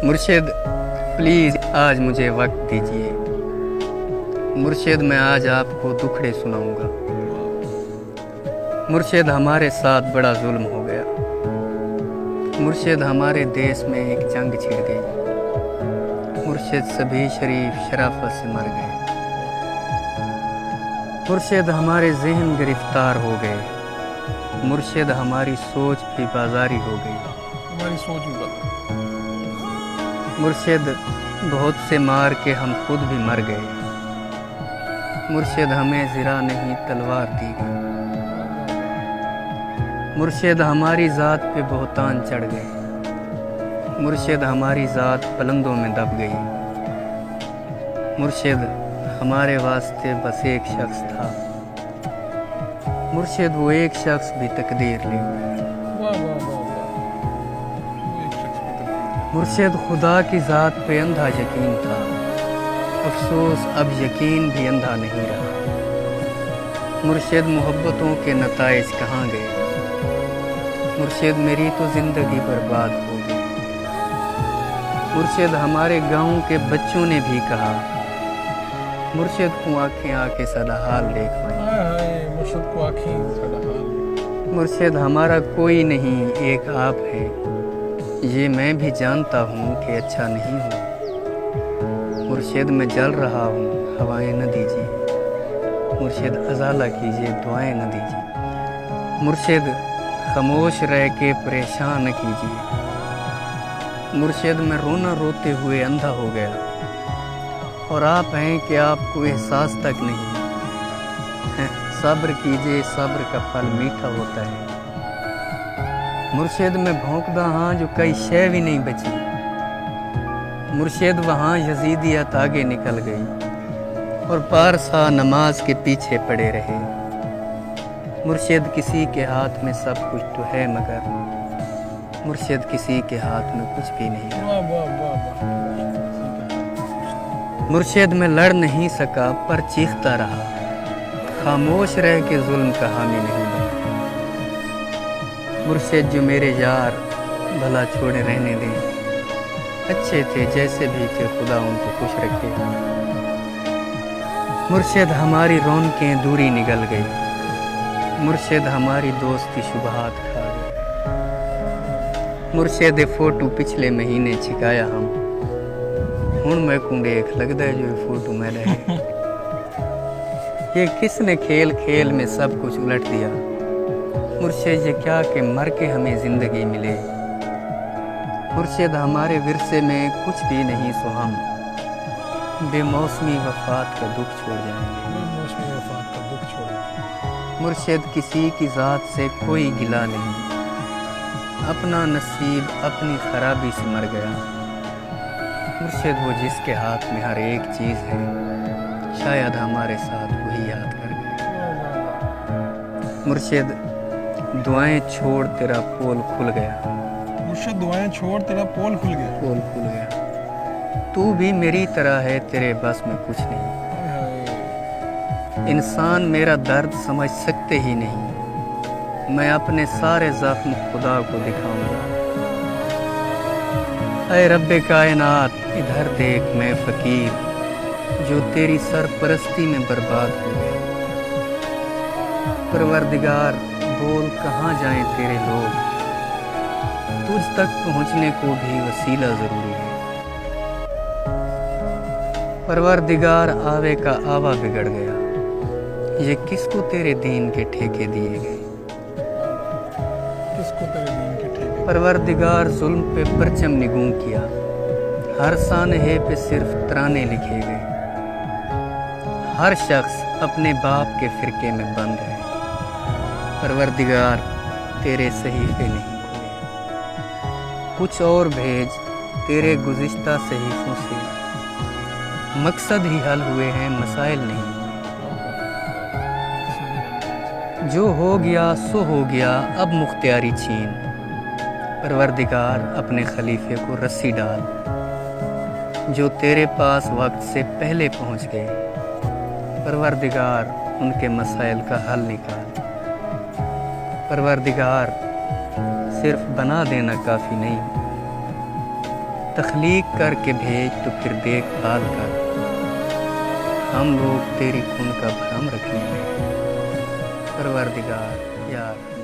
مرشد پلیز آج مجھے وقت دیجیے، مرشد میں آج آپ کو دکھڑے سناؤں گا۔ مرشد ہمارے ساتھ بڑا ظلم ہو گیا، مرشد ہمارے دیس میں ایک جنگ چھڑ گئی، مرشد سبھی شریف شرافت سے مر گئے، مرشد ہمارے ذہن گرفتار ہو گئے، مرشد ہماری سوچ بھی بازاری ہو گئی، ہماری سوچ بھی بدل۔ مرشد بہت سے مار کے ہم خود بھی مر گئے، مرشد ہمیں زرہ نہیں تلوار دی گئی، مرشد ہماری ذات پہ بہتان چڑھ گئے، مرشد ہماری ذات پلندوں میں دب گئی، مرشد ہمارے واسطے بس ایک شخص تھا، مرشد وہ ایک شخص بھی تقدیر لے گیا، واہ واہ واہ واہ، وہ ایک شخص بھی تقدیر۔ مرشد خدا کی ذات پہ اندھا یقین تھا، افسوس اب یقین بھی اندھا نہیں رہا، مرشد محبتوں کے نتائج کہاں گئے، مرشد میری تو زندگی برباد ہو گئی، مرشد ہمارے گاؤں کے بچوں نے بھی کہا، مرشد کو آنکھیں آ کے سدا حال دیکھ پائیں، ہائے ہائے، مرشد کو آنکھیں ساڈا حال۔ مرشد ہمارا کوئی نہیں ایک آپ ہے، یہ میں بھی جانتا ہوں کہ اچھا نہیں ہوں، مرشد میں جل رہا ہوں ہوائیں نہ دیجیے، مرشد ازالہ کیجیے دعائیں نہ دیجیے، مرشد خاموش رہ کے پریشان نہ کیجیے، مرشد میں رونا روتے ہوئے اندھا ہو گیا، اور آپ ہیں کہ آپ کو احساس تک نہیں، صبر کیجیے صبر کا پھل میٹھا ہوتا ہے، مرشد میں بھونکدا ہاں جو کئی شے بھی نہیں بچی، مرشد وہاں یزیدیت آگے نکل گئی اور پارسا نماز کے پیچھے پڑے رہے، مرشد کسی کے ہاتھ میں سب کچھ تو ہے مگر مرشد کسی کے ہاتھ میں کچھ بھی نہیں رہا، واہ واہ واہ واہ، مرشد میں لڑ نہیں سکا پر چیختا رہا، خاموش رہ کے ظلم کا حامی نہیں بنا، مرشد جو میرے یار بھلا چھوڑے رہنے دیں، اچھے تھے جیسے بھی تھے خدا ان کو خوش رکھے، مرشد ہماری رونقیں دوری نگل گئی، مرشد ہماری دوستی شبہات کھا گئی، مرشد فوٹو پچھلے مہینے چھکایا ہم، ہن میں کو دیکھ لگتا ہے جو یہ فوٹو میں رہے، یہ کس نے کھیل کھیل میں سب کچھ الٹ دیا، مرشد یہ کیا کہ مر کے ہمیں زندگی ملے، مرشد ہمارے ورثے میں کچھ بھی نہیں سو ہم بے موسمی وفات کا دکھ چھوڑ جائیں گے، بے موسمی وفات کا دکھ چھوڑ۔ مرشد کسی کی ذات سے کوئی گلہ نہیں، اپنا نصیب اپنی خرابی سے مر گیا، مرشد وہ جس کے ہاتھ میں ہر ایک چیز ہے، شاید ہمارے ساتھ وہی یاد کر گئے، مرشد دعائیں چھوڑ تیرا پول کھل گیا، مرشد دعائیں چھوڑ تیرا پول کھل گیا، پول کھل گیا، تو بھی میری طرح ہے تیرے بس میں کچھ نہیں، ہائے ہائے، انسان میرا درد سمجھ سکتے ہی نہیں، میں اپنے سارے زخم خدا کو دکھاؤں گا، اے رب کائنات ادھر دیکھ میں فقیر جو تیری سرپرستی میں برباد ہو گیا، پروردگار بول کہاں جائیں تیرے لوگ، تجھ تک پہنچنے کو بھی وسیلہ ضروری ہے، پروردگار آوے کا آوا بگڑ گیا، یہ کس کو تیرے دین کے ٹھیکے دیے گئے، کس کو تیرے دین کے ٹھیکے؟ پروردگار ظلم پہ پرچم نگوں کیا، ہر سانحے پہ صرف ترانے لکھے گئے، ہر شخص اپنے باپ کے فرقے میں بند ہے، پروردگار تیرے صحیفے نہیں کھلے، کچھ اور بھیج تیرے گزشتہ صحیفوں سے، مقصد ہی حل ہوئے ہیں مسائل نہیں ہوئے، جو ہو گیا سو ہو گیا اب مختیاری چھین، پروردگار اپنے خلیفے کو رسی ڈال، جو تیرے پاس وقت سے پہلے پہنچ گئے، پروردگار ان کے مسائل کا حل نکال، پروردگار صرف بنا دینا کافی نہیں، تخلیق کر کے بھیج تو پھر دیکھ بھال کر، ہم لوگ تیری کن کا بھرم رکھنے میں پروردگار یار۔